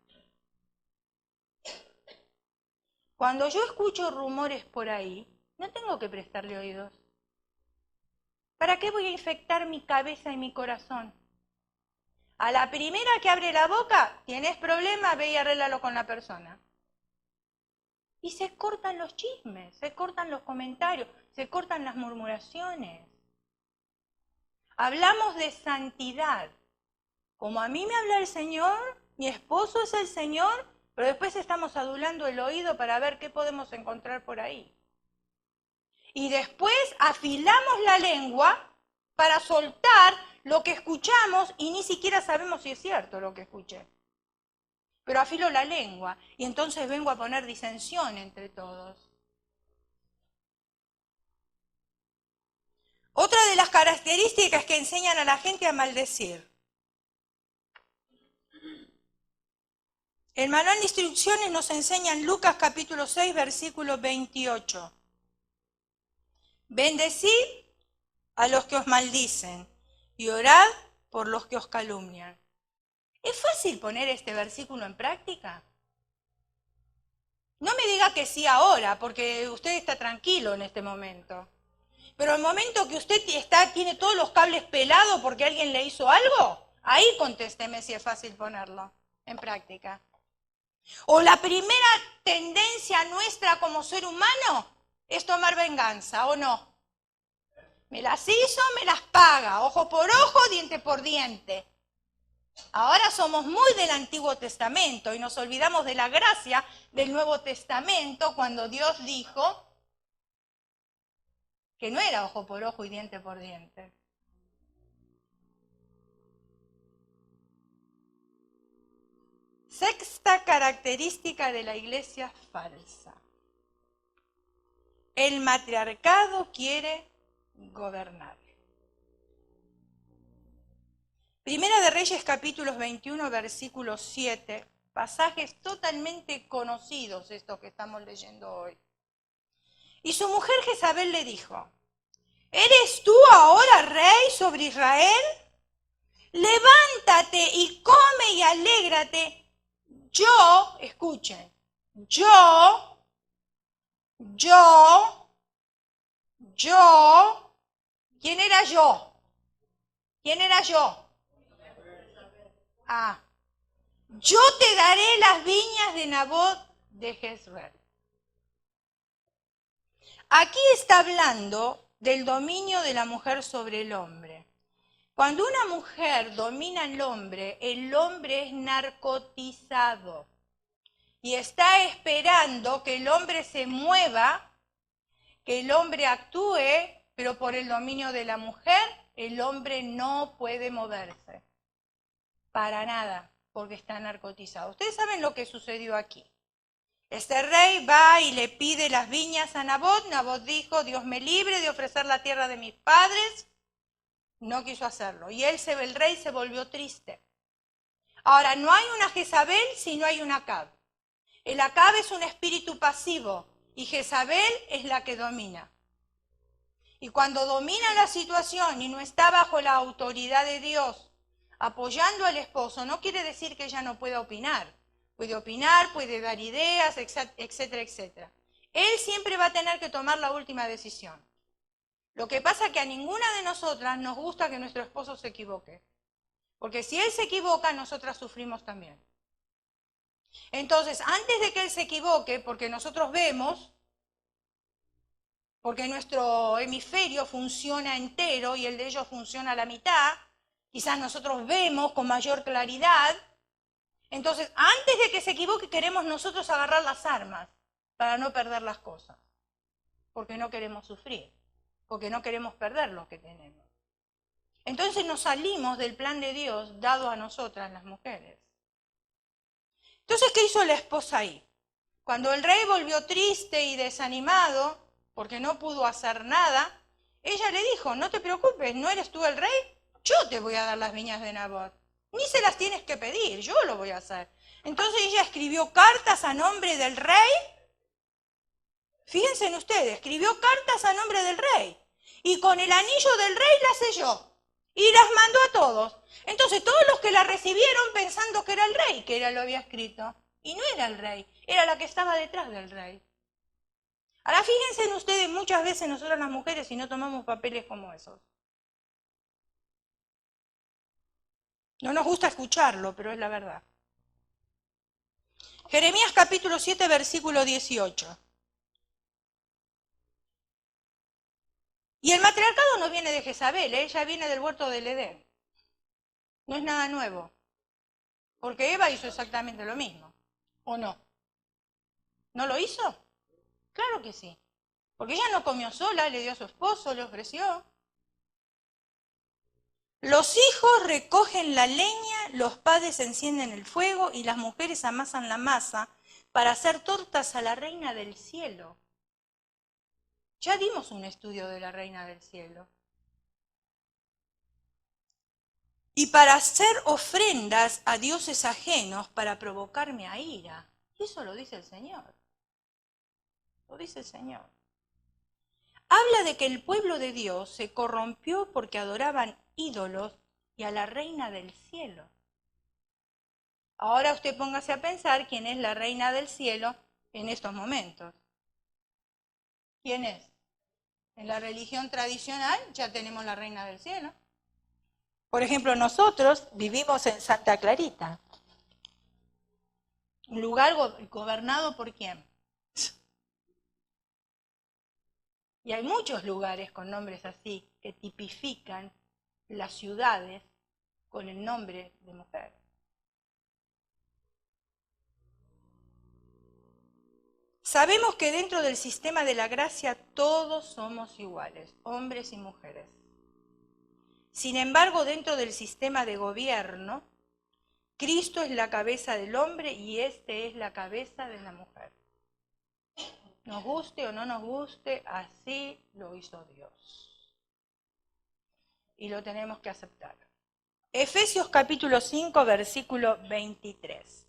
Cuando yo escucho rumores por ahí, no tengo que prestarle oídos. ¿Para qué voy a infectar mi cabeza y mi corazón? A la primera que abre la boca, tienes problema, ve y arréglalo con la persona. Y se cortan los chismes, se cortan los comentarios, se cortan las murmuraciones. Hablamos de santidad. Como a mí me habla el Señor, mi esposo es el Señor, pero después estamos adulando el oído para ver qué podemos encontrar por ahí. Y después afilamos la lengua para soltar lo que escuchamos y ni siquiera sabemos si es cierto lo que escuché. Pero afilo la lengua y entonces vengo a poner disensión entre todos. Otra de las características que enseñan a la gente a maldecir. El manual de instrucciones nos enseña en Lucas capítulo 6, versículo 28. Bendecid a los que os maldicen y orad por los que os calumnian. ¿Es fácil poner este versículo en práctica? No me diga que sí ahora, porque usted está tranquilo en este momento. Pero el momento que usted tiene todos los cables pelados porque alguien le hizo algo, ahí contésteme si es fácil ponerlo en práctica. O la primera tendencia nuestra como ser humano es tomar venganza, ¿o no? Me las hizo, me las paga, ojo por ojo, diente por diente. Ahora somos muy del Antiguo Testamento y nos olvidamos de la gracia del Nuevo Testamento cuando Dios dijo que no era ojo por ojo y diente por diente. Sexta característica de la iglesia falsa. El matriarcado quiere gobernar. Primera de Reyes capítulos 21, versículo 7, pasajes totalmente conocidos estos que estamos leyendo hoy. Y su mujer Jezabel le dijo, ¿eres tú ahora rey sobre Israel? Levántate y come y alégrate. Yo, escuchen, yo, ¿quién era yo? ¿Quién era yo? Ah, yo te daré las viñas de Nabot de Jezreel. Aquí está hablando del dominio de la mujer sobre el hombre. Cuando una mujer domina al hombre es narcotizado y está esperando que el hombre se mueva, que el hombre actúe, pero por el dominio de la mujer, el hombre no puede moverse. Para nada, porque está narcotizado. Ustedes saben lo que sucedió aquí. Este rey va y le pide las viñas a Nabot. Nabot dijo, Dios me libre de ofrecer la tierra de mis padres. No quiso hacerlo. Y el rey se volvió triste. Ahora, no hay una Jezabel si no hay un Acab. El Acab es un espíritu pasivo y Jezabel es la que domina. Y cuando domina la situación y no está bajo la autoridad de Dios, apoyando al esposo, no quiere decir que ella no pueda opinar. Puede opinar, puede dar ideas, etcétera, etcétera. Él siempre va a tener que tomar la última decisión. Lo que pasa es que a ninguna de nosotras nos gusta que nuestro esposo se equivoque. Porque si él se equivoca, nosotras sufrimos también. Entonces, antes de que él se equivoque, porque nosotros vemos, porque nuestro hemisferio funciona entero y el de ellos funciona a la mitad, quizás nosotros vemos con mayor claridad. Entonces, antes de que se equivoque, queremos nosotros agarrar las armas para no perder las cosas. Porque no queremos sufrir, porque no queremos perder lo que tenemos. Entonces nos salimos del plan de Dios dado a nosotras, las mujeres. Entonces, ¿qué hizo la esposa ahí? Cuando el rey volvió triste y desanimado, porque no pudo hacer nada, ella le dijo, no te preocupes, ¿no eres tú el rey? Yo te voy a dar las viñas de Nabot. Ni se las tienes que pedir, yo lo voy a hacer. Entonces ella escribió cartas a nombre del rey. Fíjense en ustedes, escribió cartas a nombre del rey. Y con el anillo del rey las selló. Y las mandó a todos. Entonces todos los que la recibieron pensando que era el rey, que ella lo había escrito. Y no era el rey, era la que estaba detrás del rey. Ahora fíjense en ustedes, muchas veces nosotras las mujeres, si no tomamos papeles como esos. No nos gusta escucharlo, pero es la verdad. Jeremías capítulo 7, versículo 18. Y el matriarcado no viene de Jezabel, ella viene del huerto del Edén. No es nada nuevo. Porque Eva hizo exactamente lo mismo. ¿O no? ¿No lo hizo? Claro que sí. Porque ella no comió sola, le dio a su esposo, le ofreció. Los hijos recogen la leña, los padres encienden el fuego y las mujeres amasan la masa para hacer tortas a la reina del cielo. Ya dimos un estudio de la reina del cielo. Y para hacer ofrendas a dioses ajenos para provocarme a ira. Y eso lo dice el Señor. Lo dice el Señor. Habla de que el pueblo de Dios se corrompió porque adoraban ídolos y a la reina del cielo. Ahora usted póngase a pensar quién es la reina del cielo en estos momentos. ¿Quién es? En la religión tradicional ya tenemos la reina del cielo. Por ejemplo, nosotros vivimos en Santa Clarita. Un lugar gobernado por quién. Y hay muchos lugares con nombres así que tipifican las ciudades con el nombre de mujer. Sabemos que dentro del sistema de la gracia todos somos iguales, hombres y mujeres. Sin embargo, dentro del sistema de gobierno, Cristo es la cabeza del hombre y este es la cabeza de la mujer. Nos guste o no nos guste, así lo hizo Dios. Y lo tenemos que aceptar. Efesios capítulo 5, versículo 23.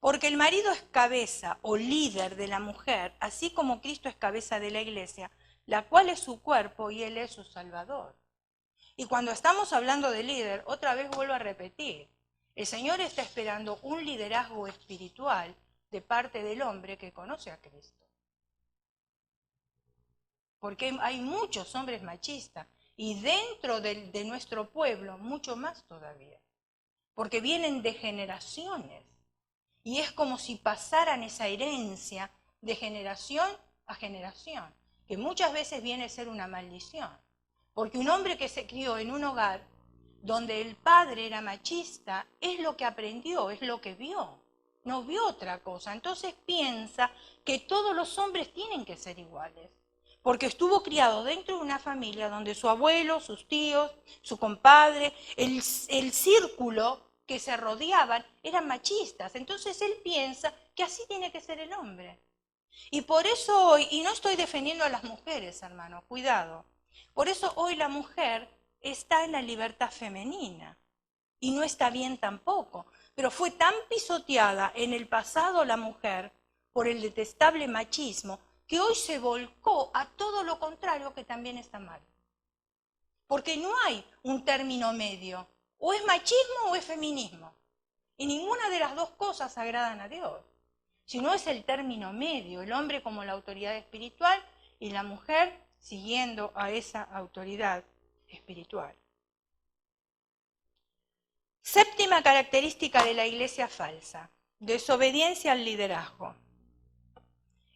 Porque el marido es cabeza o líder de la mujer, así como Cristo es cabeza de la iglesia, la cual es su cuerpo y Él es su Salvador. Y cuando estamos hablando de líder, otra vez vuelvo a repetir, el Señor está esperando un liderazgo espiritual de parte del hombre que conoce a Cristo. Porque hay muchos hombres machistas y dentro de nuestro pueblo mucho más todavía. Porque vienen de generaciones. Y es como si pasaran esa herencia de generación a generación, que muchas veces viene a ser una maldición. Porque un hombre que se crió en un hogar donde el padre era machista, es lo que aprendió, es lo que vio. No vio otra cosa. Entonces piensa que todos los hombres tienen que ser iguales. Porque estuvo criado dentro de una familia donde su abuelo, sus tíos, su compadre, el círculo que se rodeaban eran machistas. Entonces él piensa que así tiene que ser el hombre. Y por eso hoy, y no estoy defendiendo a las mujeres, hermano, cuidado. Por eso hoy la mujer está en la libertad femenina. Y no está bien tampoco. Pero fue tan pisoteada en el pasado la mujer por el detestable machismo que hoy se volcó a todo lo contrario que también está mal. Porque no hay un término medio. O es machismo o es feminismo. Y ninguna de las dos cosas agradan a Dios. Sino es el término medio, el hombre como la autoridad espiritual y la mujer siguiendo a esa autoridad espiritual. Séptima característica de la iglesia falsa, desobediencia al liderazgo.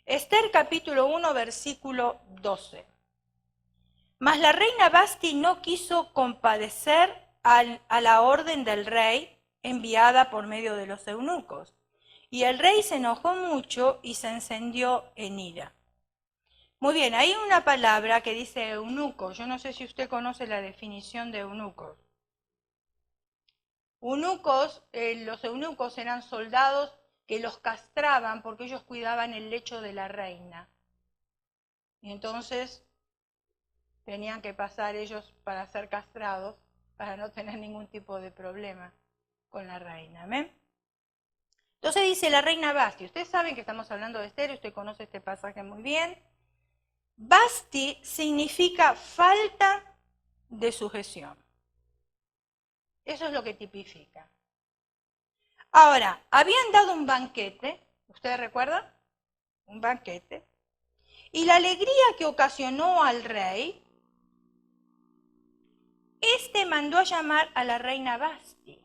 Esther capítulo 1, versículo 12. Mas la reina Vasti no quiso compadecer a la orden del rey enviada por medio de los eunucos. Y el rey se enojó mucho y se encendió en ira. Muy bien, hay una palabra que dice eunuco. Yo no sé si usted conoce la definición de eunucos. Los eunucos eran soldados que los castraban porque ellos cuidaban el lecho de la reina. Y entonces tenían que pasar ellos para ser castrados, para no tener ningún tipo de problema con la reina. ¿Amén? Entonces dice la reina Vasti. Ustedes saben que estamos hablando de Esther, usted conoce este pasaje muy bien. Vasti significa falta de sujeción. Eso es lo que tipifica. Ahora, habían dado un banquete, ¿ustedes recuerdan? Un banquete. Y la alegría que ocasionó al rey, mandó a llamar a la reina Vasti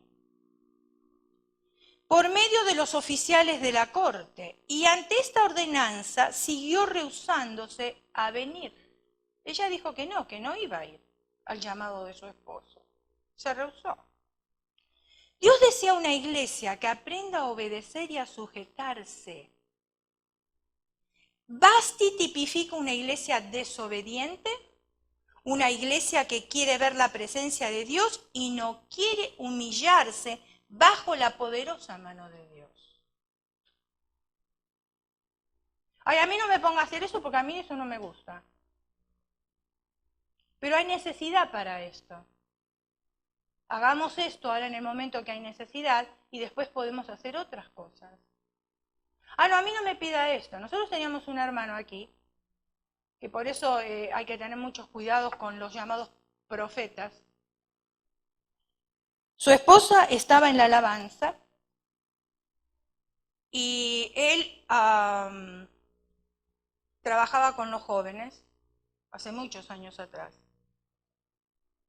por medio de los oficiales de la corte, y ante esta ordenanza siguió rehusándose a venir. Ella dijo que no iba a ir al llamado de su esposo. Se rehusó. Dios desea una iglesia que aprenda a obedecer y a sujetarse. Vasti tipifica una iglesia desobediente, una iglesia que quiere ver la presencia de Dios y no quiere humillarse bajo la poderosa mano de Dios. Ay, a mí no me ponga a hacer eso porque a mí eso no me gusta. Pero hay necesidad para esto. Hagamos esto ahora en el momento que hay necesidad y después podemos hacer otras cosas. Ah, no, a mí no me pida esto. Nosotros teníamos un hermano aquí, que por eso hay que tener muchos cuidados con los llamados profetas. Su esposa estaba en la alabanza y él trabajaba con los jóvenes hace muchos años atrás.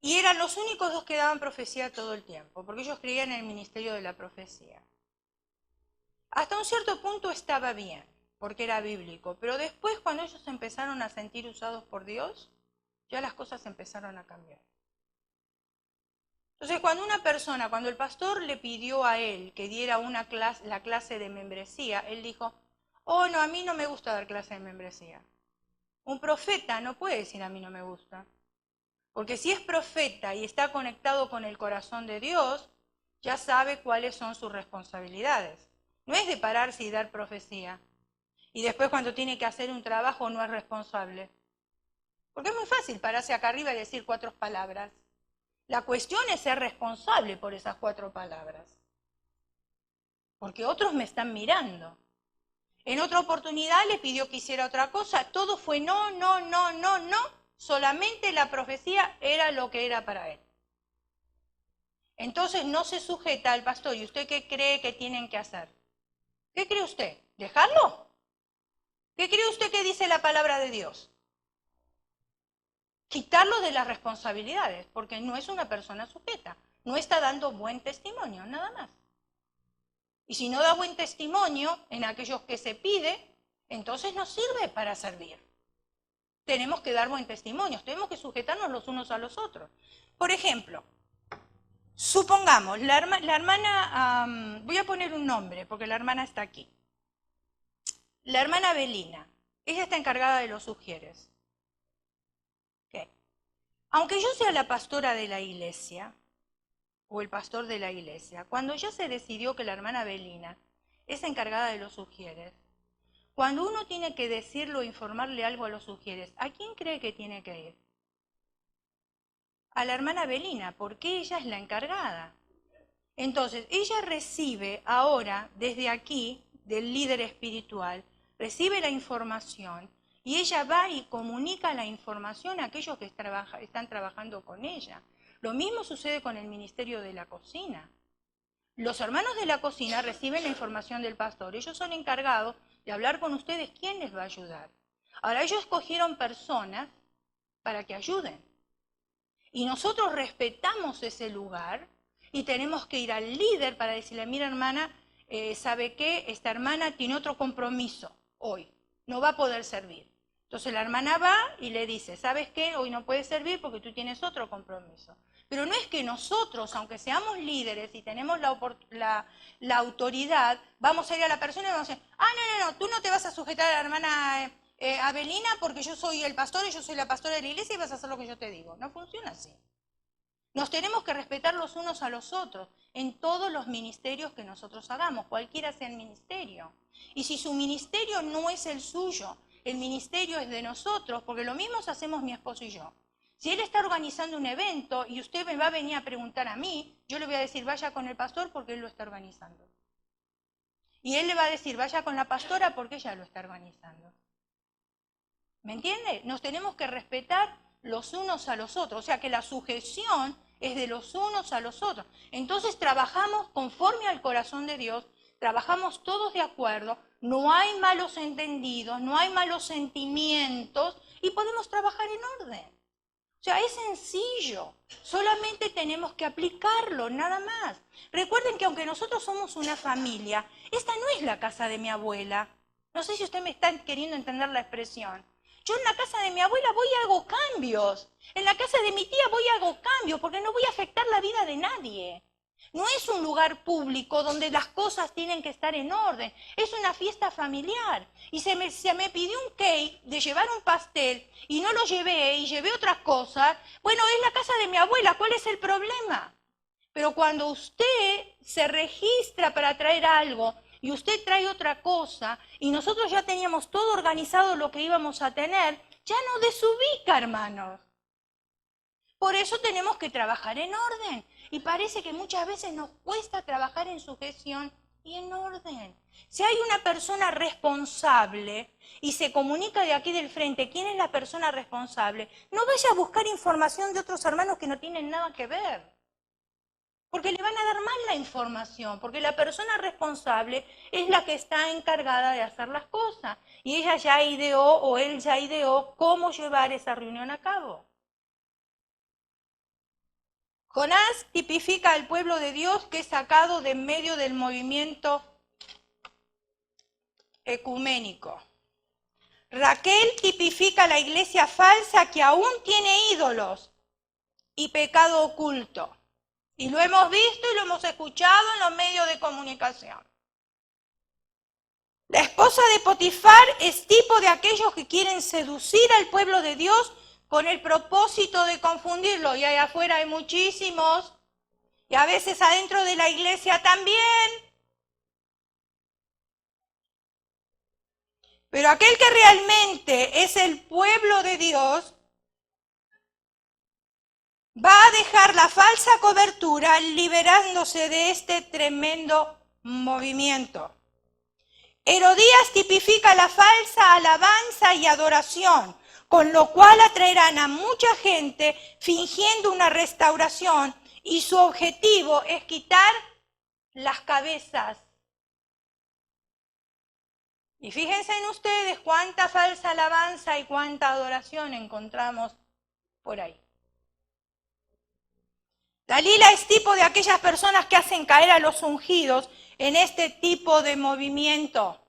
Y eran los únicos dos que daban profecía todo el tiempo, porque ellos creían en el ministerio de la profecía. Hasta un cierto punto estaba bien, porque era bíblico, pero después cuando ellos se empezaron a sentir usados por Dios, ya las cosas empezaron a cambiar. Entonces, cuando el pastor le pidió a él que diera la clase de membresía, él dijo, oh, no, a mí no me gusta dar clase de membresía. Un profeta no puede decir a mí no me gusta. Porque si es profeta y está conectado con el corazón de Dios, ya sabe cuáles son sus responsabilidades. No es de pararse y dar profecía. Y después cuando tiene que hacer un trabajo no es responsable. Porque es muy fácil pararse acá arriba y decir 4 palabras. La cuestión es ser responsable por esas 4 palabras. Porque otros me están mirando. En otra oportunidad le pidió que hiciera otra cosa. Todo fue no, no, no, no, no. Solamente la profecía era lo que era para él. Entonces no se sujeta al pastor. ¿Y usted qué cree que tienen que hacer? ¿Qué cree usted? ¿Dejarlo? ¿Qué cree usted que dice la palabra de Dios? Quitarlo de las responsabilidades, porque no es una persona sujeta. No está dando buen testimonio, nada más. Y si no da buen testimonio en aquellos que se pide, entonces no sirve para servir. Tenemos que dar buen testimonio, tenemos que sujetarnos los unos a los otros. Por ejemplo, supongamos, la hermana, voy a poner un nombre porque la hermana está aquí. La hermana Belina, ella está encargada de los sugieres. Okay. Aunque yo sea la pastora de la iglesia, o el pastor de la iglesia, cuando ya se decidió que la hermana Belina es encargada de los sugieres, cuando uno tiene que decirlo o informarle algo a los sugieres, ¿a quién cree que tiene que ir? A la hermana Belina, porque ella es la encargada. Entonces, ella recibe ahora, desde aquí, del líder espiritual, recibe la información y ella va y comunica la información a aquellos que están trabajando con ella. Lo mismo sucede con el ministerio de la cocina. Los hermanos de la cocina reciben la información del pastor. Ellos son encargados de hablar con ustedes quién les va a ayudar. Ahora, ellos escogieron personas para que ayuden. Y nosotros respetamos ese lugar y tenemos que ir al líder para decirle, mira hermana, ¿sabe qué? Esta hermana tiene otro compromiso hoy, no va a poder servir. Entonces la hermana va y le dice, ¿sabes qué? Hoy no puedes servir porque tú tienes otro compromiso. Pero no es que nosotros, aunque seamos líderes y tenemos la autoridad, vamos a ir a la persona y vamos a decir, no, tú no te vas a sujetar a la hermana Abelina porque yo soy el pastor y yo soy la pastora de la iglesia y vas a hacer lo que yo te digo. No funciona así. Nos tenemos que respetar los unos a los otros en todos los ministerios que nosotros hagamos, cualquiera sea el ministerio. Y si su ministerio no es el suyo, el ministerio es de nosotros, porque lo mismo hacemos mi esposo y yo. Si él está organizando un evento y usted me va a venir a preguntar a mí, yo le voy a decir, vaya con el pastor porque él lo está organizando. Y él le va a decir, vaya con la pastora porque ella lo está organizando. ¿Me entiende? Nos tenemos que respetar los unos a los otros, o sea que la sujeción es de los unos a los otros. Entonces trabajamos conforme al corazón de Dios, trabajamos todos de acuerdo, no hay malos entendidos, no hay malos sentimientos y podemos trabajar en orden. O sea, es sencillo, solamente tenemos que aplicarlo, nada más. Recuerden que aunque nosotros somos una familia, esta no es la casa de mi abuela. No sé si usted me está queriendo entender la expresión. Yo en la casa de mi abuela voy y hago cambios. En la casa de mi tía voy y hago cambios porque no voy a afectar la vida de nadie. No es un lugar público donde las cosas tienen que estar en orden. Es una fiesta familiar. Y se me pidió un cake de llevar un pastel y no lo llevé y llevé otras cosas. Bueno, es la casa de mi abuela. ¿Cuál es el problema? Pero cuando usted se registra para traer algo y usted trae otra cosa y nosotros ya teníamos todo organizado lo que íbamos a tener, ya no desubica, hermanos. Por eso tenemos que trabajar en orden. Y parece que muchas veces nos cuesta trabajar en sujeción y en orden. Si hay una persona responsable y se comunica de aquí del frente quién es la persona responsable, no vaya a buscar información de otros hermanos que no tienen nada que ver. Porque le van a dar mal la información, porque la persona responsable es la que está encargada de hacer las cosas. Y ella ya ideó o él ya ideó cómo llevar esa reunión a cabo. Jonás tipifica al pueblo de Dios que es sacado de en medio del movimiento ecuménico. Raquel tipifica la iglesia falsa que aún tiene ídolos y pecado oculto. Y lo hemos visto y lo hemos escuchado en los medios de comunicación. La esposa de Potifar es tipo de aquellos que quieren seducir al pueblo de Dios con el propósito de confundirlo. Y allá afuera hay muchísimos, y a veces adentro de la iglesia también. Pero aquel que realmente es el pueblo de Dios va a dejar la falsa cobertura liberándose de este tremendo movimiento. Herodías tipifica la falsa alabanza y adoración, con lo cual atraerán a mucha gente fingiendo una restauración y su objetivo es quitar las cabezas. Y fíjense en ustedes cuánta falsa alabanza y cuánta adoración encontramos por ahí. Dalila es tipo de aquellas personas que hacen caer a los ungidos en este tipo de movimiento.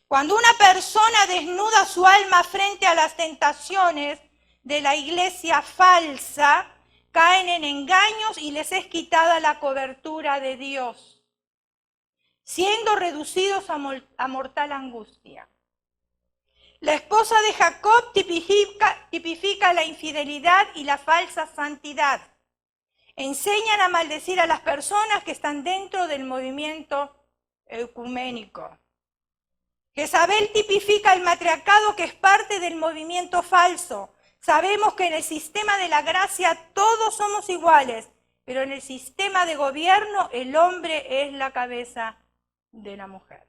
Cuando una persona desnuda su alma frente a las tentaciones de la iglesia falsa, caen en engaños y les es quitada la cobertura de Dios, siendo reducidos a mortal angustia. La esposa de Jacob tipifica la infidelidad y la falsa santidad. Enseñan a maldecir a las personas que están dentro del movimiento ecuménico. Jezabel tipifica el matriarcado que es parte del movimiento falso. Sabemos que en el sistema de la gracia todos somos iguales, pero en el sistema de gobierno el hombre es la cabeza de la mujer.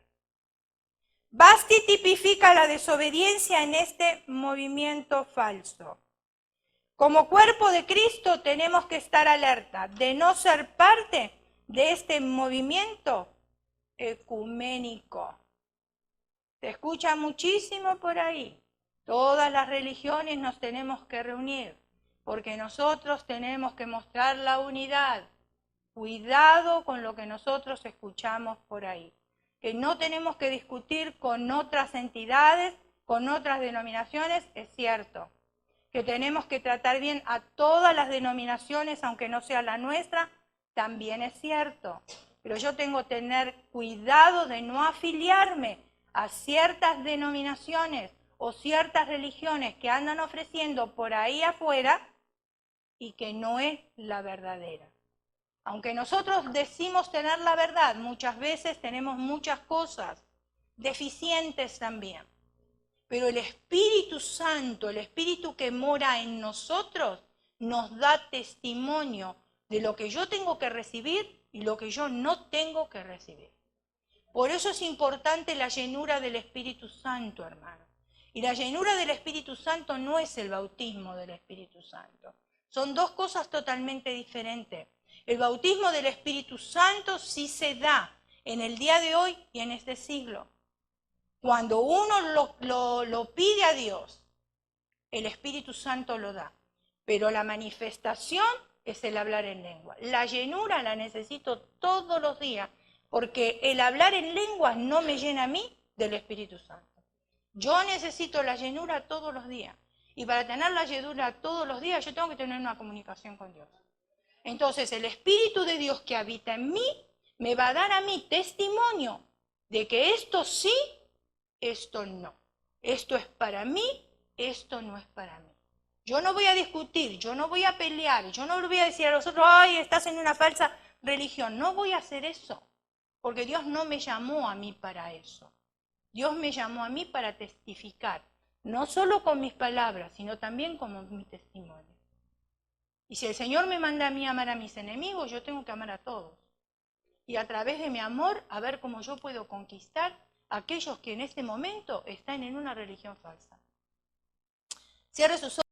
Basti tipifica la desobediencia en este movimiento falso. Como cuerpo de Cristo tenemos que estar alerta de no ser parte de este movimiento ecuménico. Se escucha muchísimo por ahí. Todas las religiones nos tenemos que reunir porque nosotros tenemos que mostrar la unidad. Cuidado con lo que nosotros escuchamos por ahí. Que no tenemos que discutir con otras entidades, con otras denominaciones, es cierto. Que tenemos que tratar bien a todas las denominaciones, aunque no sea la nuestra, también es cierto. Pero yo tengo que tener cuidado de no afiliarme a ciertas denominaciones o ciertas religiones que andan ofreciendo por ahí afuera y que no es la verdadera. Aunque nosotros decimos tener la verdad, muchas veces tenemos muchas cosas deficientes también. Pero el Espíritu Santo, el Espíritu que mora en nosotros, nos da testimonio de lo que yo tengo que recibir y lo que yo no tengo que recibir. Por eso es importante la llenura del Espíritu Santo, hermano. Y la llenura del Espíritu Santo no es el bautismo del Espíritu Santo. Son dos cosas totalmente diferentes. El bautismo del Espíritu Santo sí se da en el día de hoy y en este siglo. Cuando uno lo pide a Dios, el Espíritu Santo lo da. Pero la manifestación es el hablar en lengua. La llenura la necesito todos los días, porque el hablar en lenguas no me llena a mí del Espíritu Santo. Yo necesito la llenura todos los días. Y para tener la llenura todos los días, yo tengo que tener una comunicación con Dios. Entonces, el Espíritu de Dios que habita en mí, me va a dar a mí testimonio de que esto sí, esto no. Esto es para mí, esto no es para mí. Yo no voy a discutir, yo no voy a pelear, yo no le voy a decir a los otros, ay, estás en una falsa religión. No voy a hacer eso, porque Dios no me llamó a mí para eso. Dios me llamó a mí para testificar, no solo con mis palabras, sino también con mi testimonio. Y si el Señor me manda a mí a amar a mis enemigos, yo tengo que amar a todos. Y a través de mi amor, a ver cómo yo puedo conquistar a aquellos que en este momento están en una religión falsa. Cierre sus ojos.